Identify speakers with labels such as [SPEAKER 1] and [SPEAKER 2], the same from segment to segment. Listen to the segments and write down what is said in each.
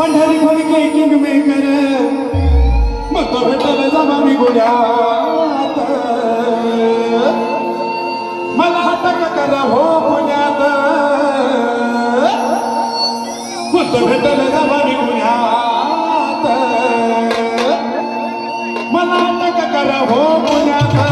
[SPEAKER 1] Pandhari Khodke king maker मग तो भेटायला जावा मी गुन्ह्यात मला अटक करा हो पुण्यात मग तो भेटायला जावा मी गुन्ह्यात मला अटक करा हो पुण्यात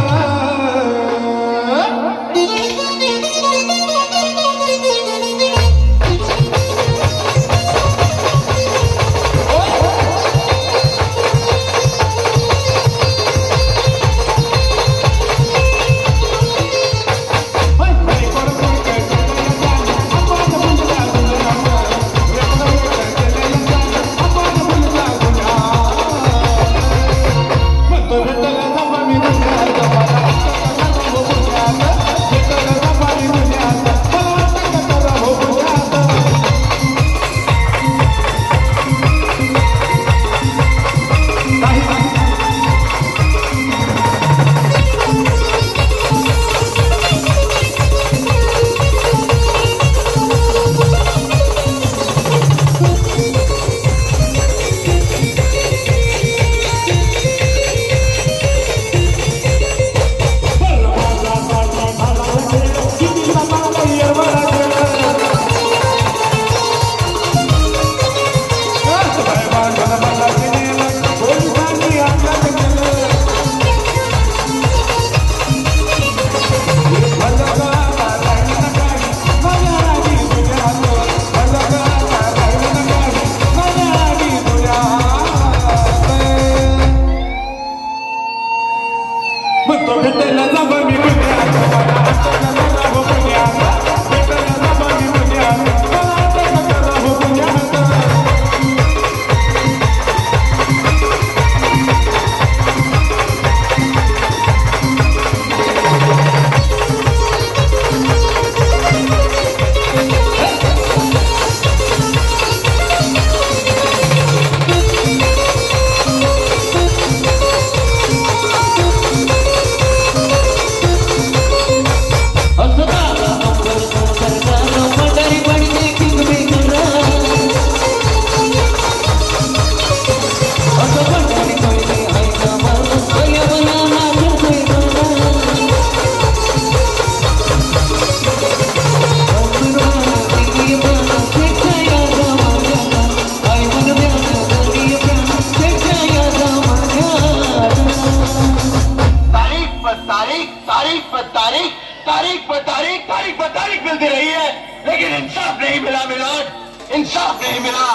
[SPEAKER 2] तारीख मिलती रही है लेकिन इंसाफ नहीं मिला मिलोड इंसाफ नहीं मिला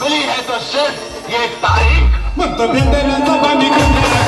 [SPEAKER 2] मिली है तो सिर्फ ये तारीख
[SPEAKER 1] मग तो भेटायला जावा मी गुन्ह्यात